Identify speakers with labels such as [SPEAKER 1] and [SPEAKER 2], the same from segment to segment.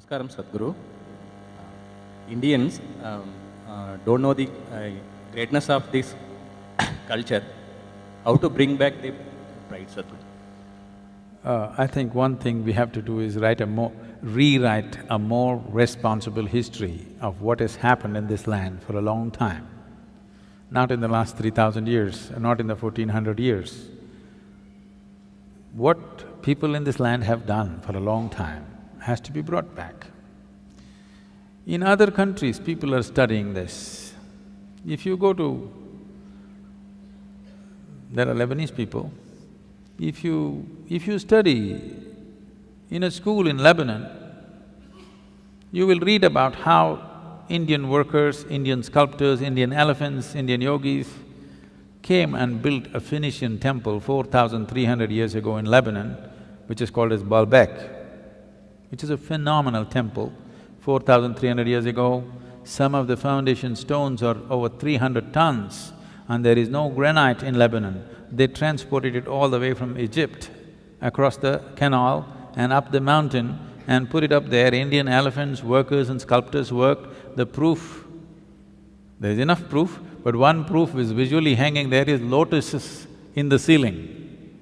[SPEAKER 1] Namaskaram, Sadhguru. Indians don't know the greatness of this culture. How to bring back the pride, Sadhguru?
[SPEAKER 2] I think one thing we have to do is rewrite a more responsible history of what has happened in this land for a long time. Not in the last 3,000 years, not in the 1400 years. What people in this land have done for a long time has to be brought back. In other countries, people are studying this. If you go to… there are Lebanese people, if you study in a school in Lebanon, you will read about how Indian workers, Indian sculptors, Indian elephants, Indian yogis came and built a Phoenician temple 4,300 years ago in Lebanon, which is called as Baalbek, which is a phenomenal temple. 4,300 years ago, some of the foundation stones are over 300 tons and there is no granite in Lebanon. They transported it all the way from Egypt, across the canal and up the mountain and put it up there. Indian elephants, workers and sculptors worked. The proof, there is enough proof, but one proof is visually hanging there is lotuses in the ceiling.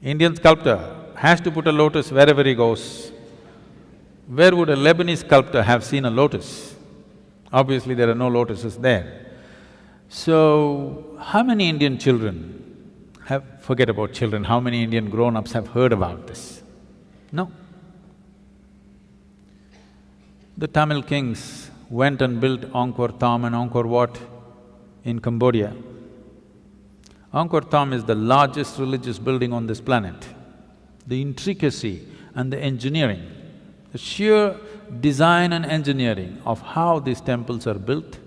[SPEAKER 2] Indian sculptor has to put a lotus wherever he goes. Where would a Lebanese sculptor have seen a lotus? Obviously there are no lotuses there. So, how many Indian children forget about children, how many Indian grown-ups have heard about this? No. The Tamil kings went and built Angkor Thom and Angkor Wat in Cambodia. Angkor Thom is the largest religious building on this planet. The intricacy and the engineering, the sheer design and engineering of how these temples are built,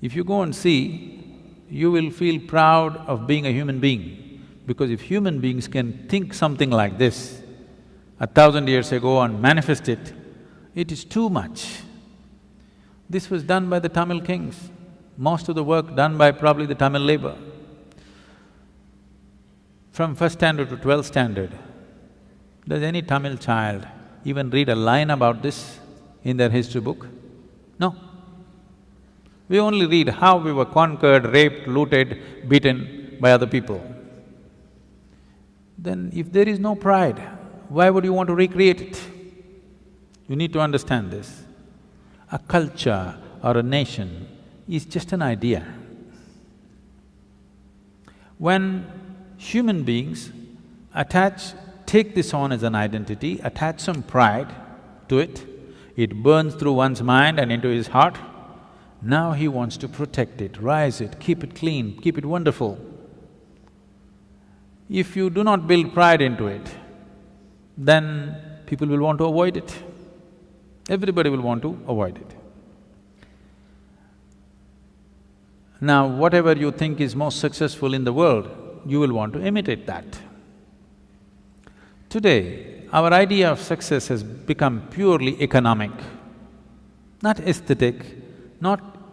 [SPEAKER 2] if you go and see, you will feel proud of being a human being, because if human beings can think something like this 1,000 years ago and manifest it, it is too much. This was done by the Tamil kings, most of the work done by probably the Tamil labor. From first standard to 12th standard, does any Tamil child even read a line about this in their history book? No. We only read how we were conquered, raped, looted, beaten by other people. Then if there is no pride, why would you want to recreate it? You need to understand this. A culture or a nation is just an idea. When human beings take this on as an identity, attach some pride to it, it burns through one's mind and into his heart. Now he wants to protect it, rise it, keep it clean, keep it wonderful. If you do not build pride into it, then people will want to avoid it. Everybody will want to avoid it. Now, whatever you think is most successful in the world, you will want to imitate that. Today, our idea of success has become purely economic, not aesthetic,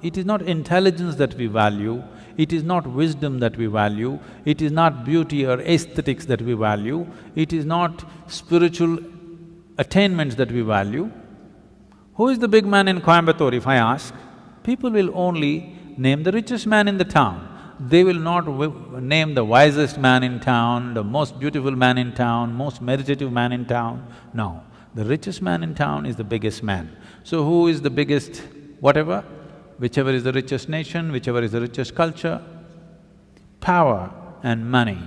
[SPEAKER 2] it is not intelligence that we value, it is not wisdom that we value, it is not beauty or aesthetics that we value, it is not spiritual attainments that we value. Who is the big man in Coimbatore, if I ask? People will only name the richest man in the town. They will not name the wisest man in town, the most beautiful man in town, most meditative man in town. No, the richest man in town is the biggest man. So who is the biggest whatever? Whichever is the richest nation, whichever is the richest culture, power and money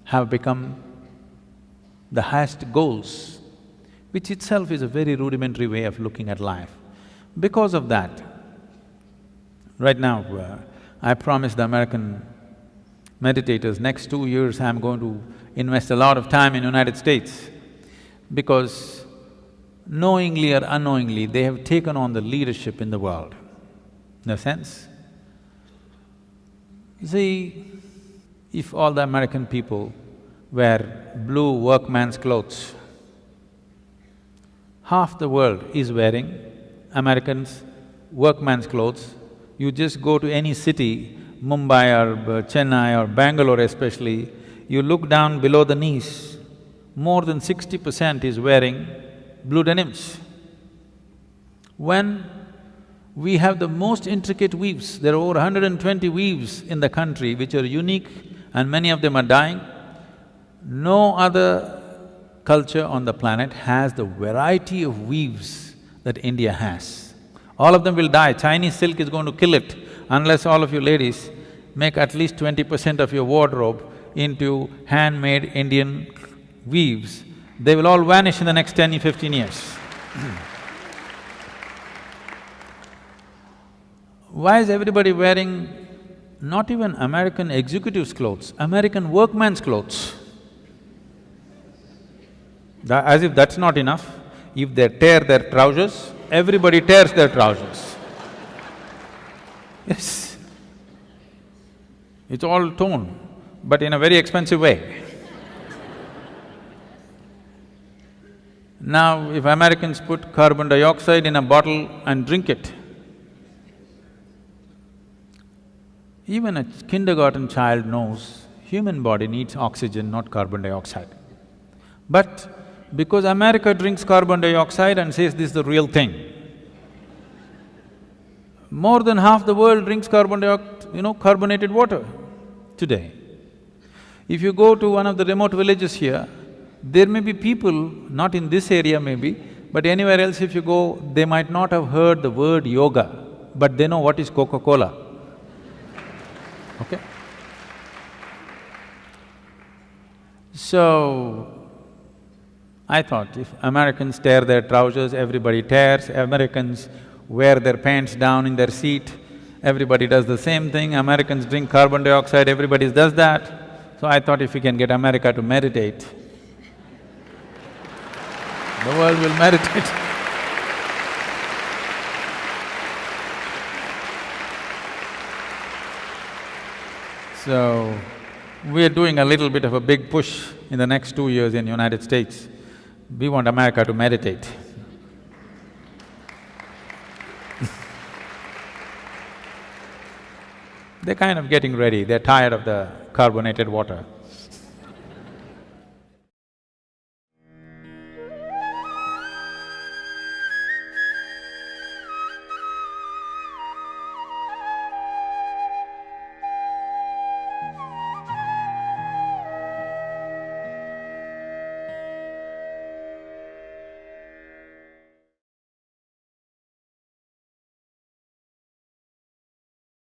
[SPEAKER 2] have become the highest goals, which itself is a very rudimentary way of looking at life. Because of that, right now, I promised the American meditators, next 2 years I'm going to invest a lot of time in United States, because knowingly or unknowingly, they have taken on the leadership in the world. No sense? See, if all the American people wear blue workman's clothes, half the world is wearing Americans' workman's clothes. You just go to any city, Mumbai or Chennai or Bangalore especially, you look down below the knees, more than 60% is wearing blue denims. When we have the most intricate weaves, there are over 120 weaves in the country which are unique and many of them are dying. No other culture on the planet has the variety of weaves that India has. All of them will die. Chinese silk is going to kill it unless all of you ladies make at least 20% of your wardrobe into handmade Indian weaves. They will all vanish in the next 10 or 15 years. Why is everybody wearing not even American executives' clothes, American workman's clothes? As if that's not enough, if they tear their trousers, everybody tears their trousers. Yes. It's all torn, but in a very expensive way. Now, if Americans put carbon dioxide in a bottle and drink it, even a kindergarten child knows human body needs oxygen, not carbon dioxide. But because America drinks carbon dioxide and says this is the real thing, more than half the world drinks carbonated water today. If you go to one of the remote villages here, there may be people, not in this area maybe, but anywhere else if you go, they might not have heard the word yoga, but they know what is Coca-Cola. Okay? So, I thought if Americans tear their trousers, everybody tears, Americans wear their pants down in their seat, everybody does the same thing, Americans drink carbon dioxide, everybody does that. So I thought if we can get America to meditate, the world will meditate. So, we are doing a little bit of a big push in the next 2 years in United States. We want America to meditate. They're kind of getting ready, they're tired of the carbonated water.